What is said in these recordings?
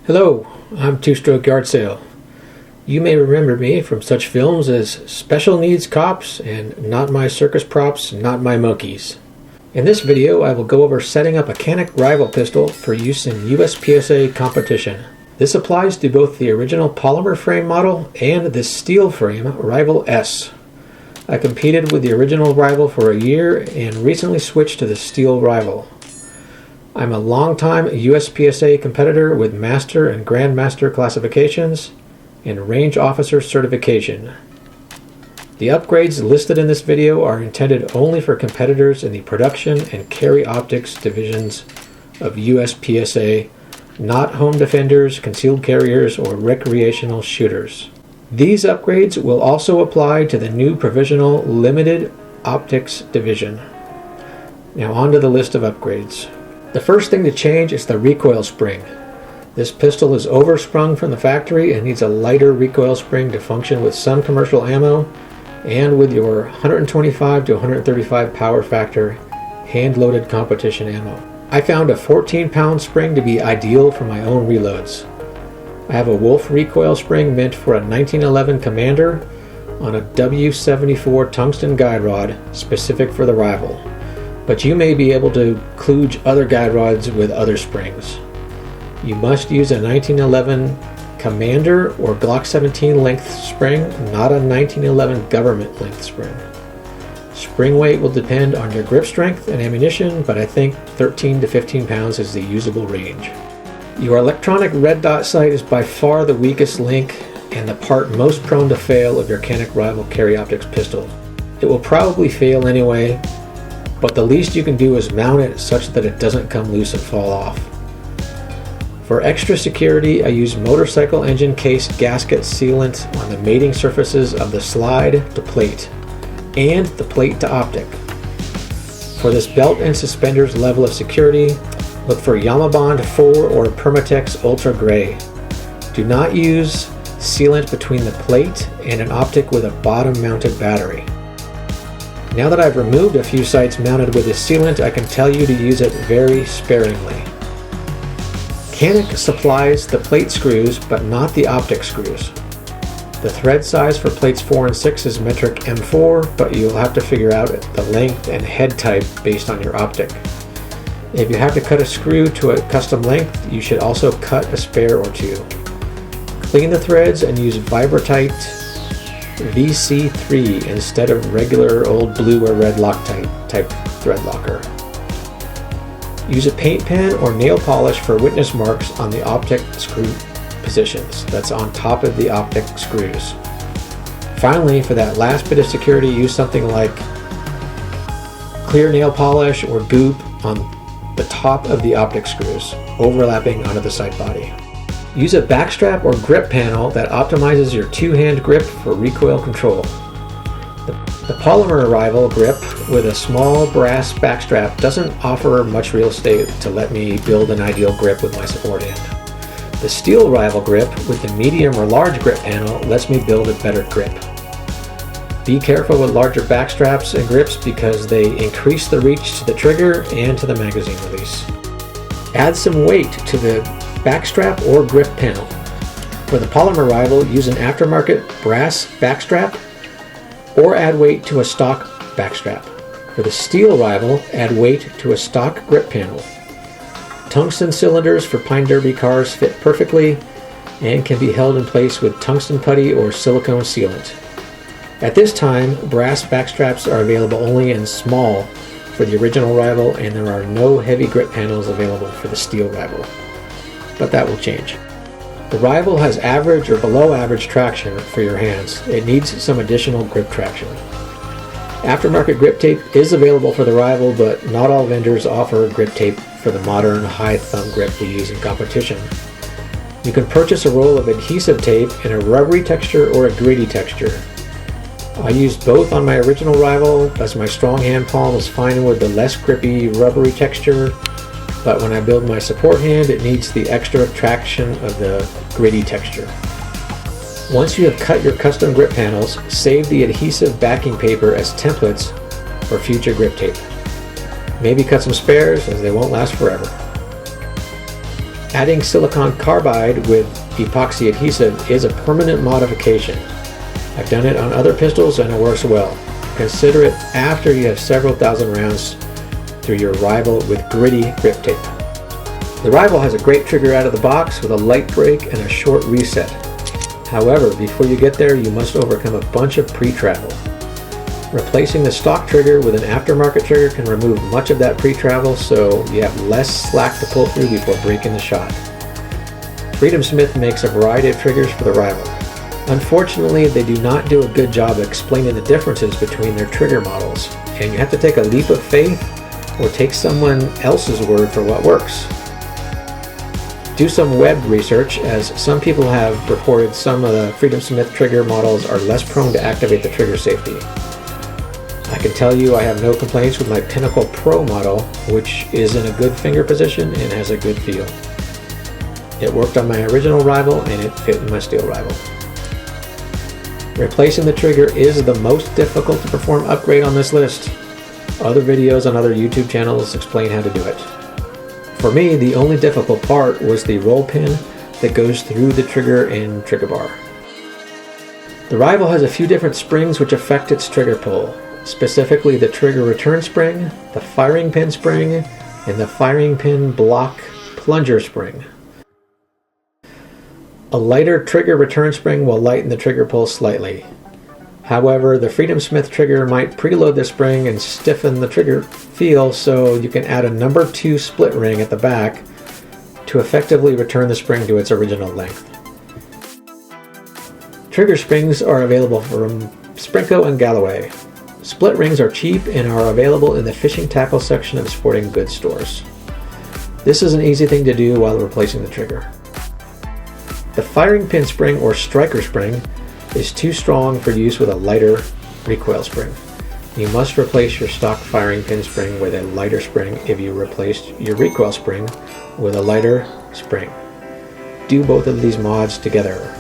Hello, I'm Two Stroke Yard Sale. You may remember me from such films as Special Needs Cops and Not My Circus Props, Not My Monkeys. In this video, I will go over setting up a Canik Rival pistol for use in USPSA competition. This applies to both the original polymer frame model and the steel frame Rival-S. I competed with the original Rival for a year and recently switched to the steel Rival. I'm a longtime USPSA competitor with Master and Grandmaster classifications and Range Officer certification. The upgrades listed in this video are intended only for competitors in the production and carry optics divisions of USPSA, not home defenders, concealed carriers, or recreational shooters. These upgrades will also apply to the new provisional limited optics division. Now on to the list of upgrades. The first thing to change is the recoil spring. This pistol is oversprung from the factory and needs a lighter recoil spring to function with some commercial ammo and with your 125 to 135 power factor hand-loaded competition ammo. I found a 14-pound spring to be ideal for my own reloads. I have a Wolf recoil spring meant for a 1911 Commander on a W74 tungsten guide rod specific for the Rival, but you may be able to kludge other guide rods with other springs. You must use a 1911 Commander or Glock 17 length spring, not a 1911 government length spring. Spring weight will depend on your grip strength and ammunition, but I think 13 to 15 pounds is the usable range. Your electronic red dot sight is by far the weakest link and the part most prone to fail of your Canik Rival carry optics pistol. It will probably fail anyway, but the least you can do is mount it such that it doesn't come loose and fall off. For extra security, I use motorcycle engine case gasket sealant on the mating surfaces of the slide to plate and the plate to optic. For this belt and suspenders level of security, look for Yamabond 4 or Permatex Ultra Gray. Do not use sealant between the plate and an optic with a bottom mounted battery. Now that I've removed a few sights mounted with this sealant, I can tell you to use it very sparingly. Canik supplies the plate screws, but not the optic screws. The thread size for plates 4 and 6 is metric M4, but you'll have to figure out the length and head type based on your optic. If you have to cut a screw to a custom length, you should also cut a spare or two. Clean the threads and use Vibratite VC3 instead of regular old blue or red Loctite type thread locker. Use a paint pen or nail polish for witness marks on the optic screw positions. That's on top of the optic screws. Finally, for that last bit of security, use something like clear nail polish or goop on the top of the optic screws, overlapping onto the sight body. Use a backstrap or grip panel that optimizes your two-hand grip for recoil control. The polymer Rival grip with a small brass backstrap doesn't offer much real estate to let me build an ideal grip with my support hand. The steel Rival grip with the medium or large grip panel lets me build a better grip. Be careful with larger backstraps and grips because they increase the reach to the trigger and to the magazine release. Add some weight to the backstrap or grip panel. For the polymer Rival, use an aftermarket brass backstrap or add weight to a stock backstrap. For the steel Rival, add weight to a stock grip panel. Tungsten cylinders for Pine Derby cars fit perfectly and can be held in place with tungsten putty or silicone sealant. At this time, brass backstraps are available only in small for the original Rival, and there are no heavy grip panels available for the steel Rival. But that will change. The Rival has average or below average traction for your hands. It needs some additional grip traction. Aftermarket grip tape is available for the Rival, but not all vendors offer grip tape for the modern high thumb grip we use in competition. You can purchase a roll of adhesive tape in a rubbery texture or a gritty texture. I used both on my original Rival as my strong hand palm is fine with the less grippy rubbery texture, but when I build my support hand, it needs the extra traction of the gritty texture. Once you have cut your custom grip panels, save the adhesive backing paper as templates for future grip tape. Maybe cut some spares as they won't last forever. Adding silicon carbide with epoxy adhesive is a permanent modification. I've done it on other pistols and it works well. Consider it after you have several thousand rounds through your Rival with gritty grip tape. The Rival has a great trigger out of the box with a light break and a short reset. However, before you get there, you must overcome a bunch of pre-travel. Replacing the stock trigger with an aftermarket trigger can remove much of that pre-travel, so you have less slack to pull through before breaking the shot. Freedom Smith makes a variety of triggers for the Rival. Unfortunately, they do not do a good job explaining the differences between their trigger models, and you have to take a leap of faith or take someone else's word for what works. Do some web research, as some people have reported some of the Freedom Smith trigger models are less prone to activate the trigger safety. I can tell you I have no complaints with my Pinnacle Pro model, which is in a good finger position and has a good feel. It worked on my original Rival and it fit in my steel Rival. Replacing the trigger is the most difficult to perform upgrade on this list. Other videos on other YouTube channels explain how to do it. For me, the only difficult part was the roll pin that goes through the trigger and trigger bar. The Rival has a few different springs which affect its trigger pull, specifically the trigger return spring, the firing pin spring, and the firing pin block plunger spring. A lighter trigger return spring will lighten the trigger pull slightly. However, the Freedom Smith trigger might preload the spring and stiffen the trigger feel, so you can add a number 2 split ring at the back to effectively return the spring to its original length. Trigger springs are available from Sprinko and Galloway. Split rings are cheap and are available in the fishing tackle section of sporting goods stores. This is an easy thing to do while replacing the trigger. The firing pin spring or striker spring is too strong for use with a lighter recoil spring. You must replace your stock firing pin spring with a lighter spring if you replaced your recoil spring with a lighter spring. Do both of these mods together.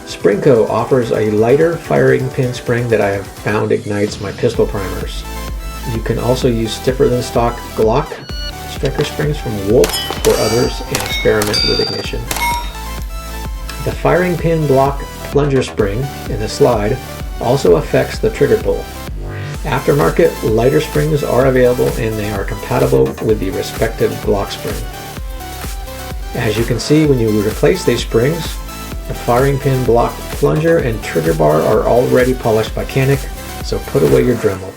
Sprinko offers a lighter firing pin spring that I have found ignites my pistol primers. You can also use stiffer than stock Glock striker springs from Wolf or others and experiment with ignition. The firing pin block plunger spring in the slide also affects the trigger pull. Aftermarket lighter springs are available and they are compatible with the respective Glock spring. As you can see, when you replace these springs, the firing pin block plunger and trigger bar are already polished by Canik, so put away your Dremel.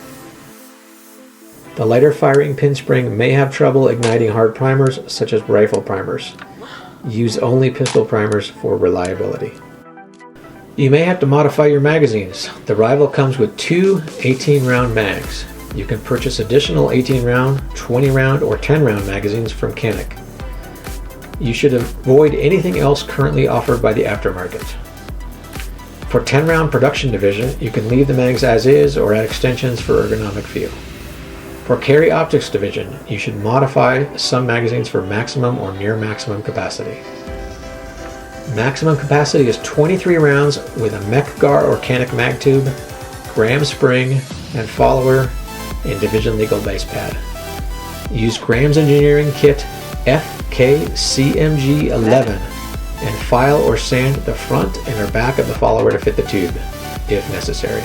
The lighter firing pin spring may have trouble igniting hard primers such as rifle primers. Use only pistol primers for reliability. You may have to modify your magazines. The Rival comes with 2 18-round mags. You can purchase additional 18-round, 20-round, or 10-round magazines from Canik. You should avoid anything else currently offered by the aftermarket. For 10-round production division, you can leave the mags as is or add extensions for ergonomic feel. For carry optics division, you should modify some magazines for maximum or near maximum capacity. Maximum capacity is 23 rounds with a Mech-Gar or Canik mag tube, Graham spring and follower, and division legal base pad. Use Graham's Engineering Kit FKCMG11 and file or sand the front and or back of the follower to fit the tube, if necessary.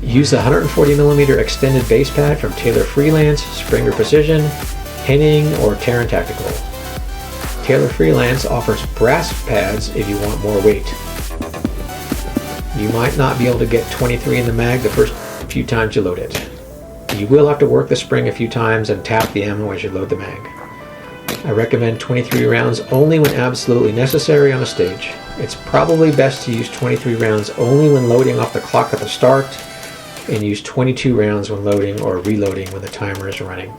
Use the 140mm extended base pad from Taylor Freelance, Springer Precision, Henning, or Terran Tactical. Taylor Freelance offers brass pads if you want more weight. You might not be able to get 23 in the mag the first few times you load it. You will have to work the spring a few times and tap the ammo as you load the mag. I recommend 23 rounds only when absolutely necessary on a stage. It's probably best to use 23 rounds only when loading off the clock at the start, and use 22 rounds when loading or reloading when the timer is running.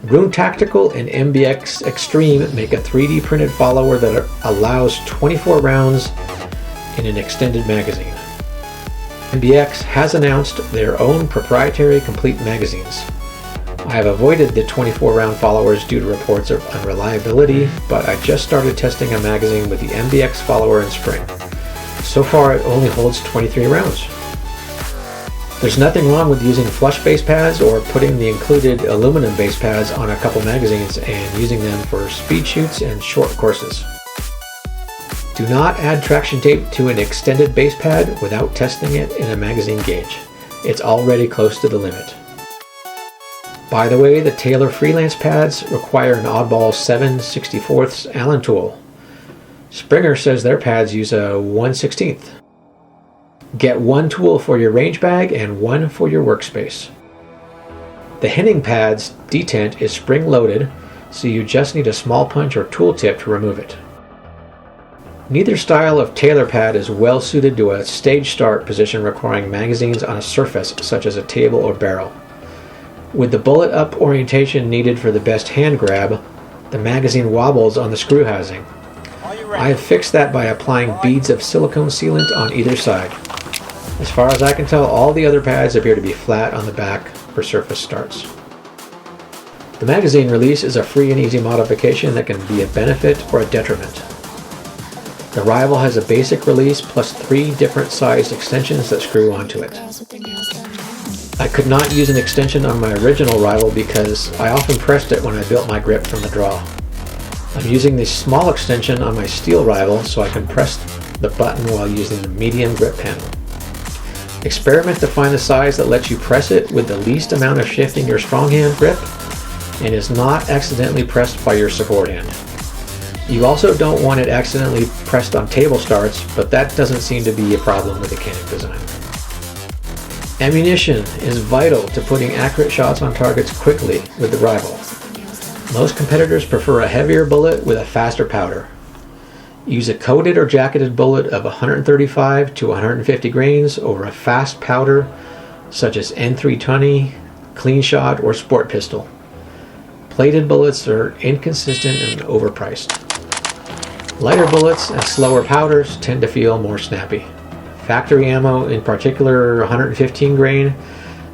Rune Tactical and MBX Extreme make a 3D printed follower that allows 24 rounds in an extended magazine. MBX has announced their own proprietary complete magazines. I have avoided the 24 round followers due to reports of unreliability, but I just started testing a magazine with the MBX follower and spring. So far it only holds 23 rounds. There's nothing wrong with using flush base pads or putting the included aluminum base pads on a couple magazines and using them for speed shoots and short courses. Do not add traction tape to an extended base pad without testing it in a magazine gauge. It's already close to the limit. By the way, the Taylor Freelance pads require an oddball 7/64 Allen tool. Springer says their pads use a 1/16. Get one tool for your range bag and one for your workspace. The Henning pad's detent is spring-loaded, so you just need a small punch or tool tip to remove it. Neither style of Taylor pad is well suited to a stage start position requiring magazines on a surface such as a table or barrel. With the bullet up orientation needed for the best hand grab, the magazine wobbles on the screw housing. I have fixed that by applying beads of silicone sealant on either side. As far as I can tell, all the other pads appear to be flat on the back for surface starts. The magazine release is a free and easy modification that can be a benefit or a detriment. The Rival has a basic release plus 3 different sized extensions that screw onto it. I could not use an extension on my original Rival because I often pressed it when I built my grip from the draw. I'm using the small extension on my steel Rival so I can press the button while using the medium grip panel. Experiment to find the size that lets you press it with the least amount of shifting your strong hand grip and is not accidentally pressed by your support hand. You also don't want it accidentally pressed on table starts, but that doesn't seem to be a problem with the Canik design. Ammunition is vital to putting accurate shots on targets quickly with the Rival. Most competitors prefer a heavier bullet with a faster powder. Use a coated or jacketed bullet of 135 to 150 grains over a fast powder such as N320, clean shot, or sport pistol. Plated bullets are inconsistent and overpriced. Lighter bullets and slower powders tend to feel more snappy. Factory ammo, in particular 115 grain,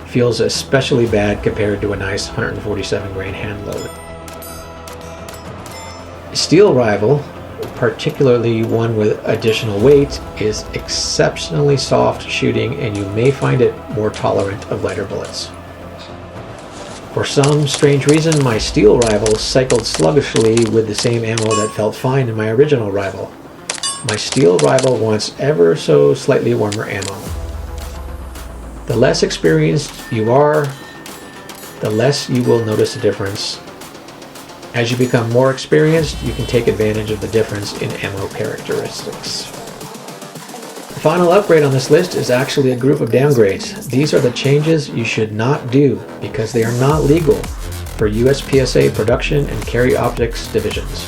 feels especially bad compared to a nice 147 grain hand load. Steel Rival, particularly one with additional weight, is exceptionally soft shooting and you may find it more tolerant of lighter bullets. For some strange reason, my steel Rival cycled sluggishly with the same ammo that felt fine in my original Rival. My steel Rival wants ever so slightly warmer ammo. The less experienced you are, the less you will notice a difference. As you become more experienced, you can take advantage of the difference in ammo characteristics. The final upgrade on this list is actually a group of downgrades. These are the changes you should not do because they are not legal for USPSA production and carry optics divisions.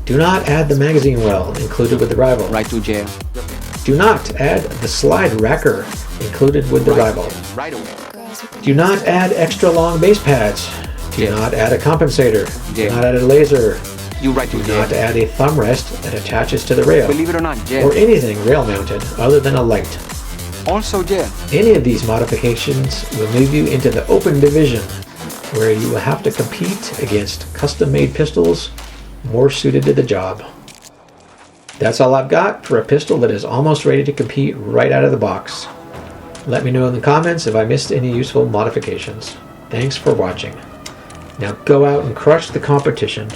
Do not add the magazine well included with the Rival. Right to jail. Do not add the slide racker included with the Rival. Right away. Do not add extra long base pads. Do not add a compensator. Do not add a laser. You right to Do jail. not add a thumb rest that attaches to the rail. Believe it or not, jail. Or anything rail mounted other than a light. Also jail. Any of these modifications will move you into the open division where you will have to compete against custom-made pistols more suited to the job. That's all I've got for a pistol that is almost ready to compete right out of the box. Let me know in the comments if I missed any useful modifications. Thanks for watching. Now go out and crush the competition.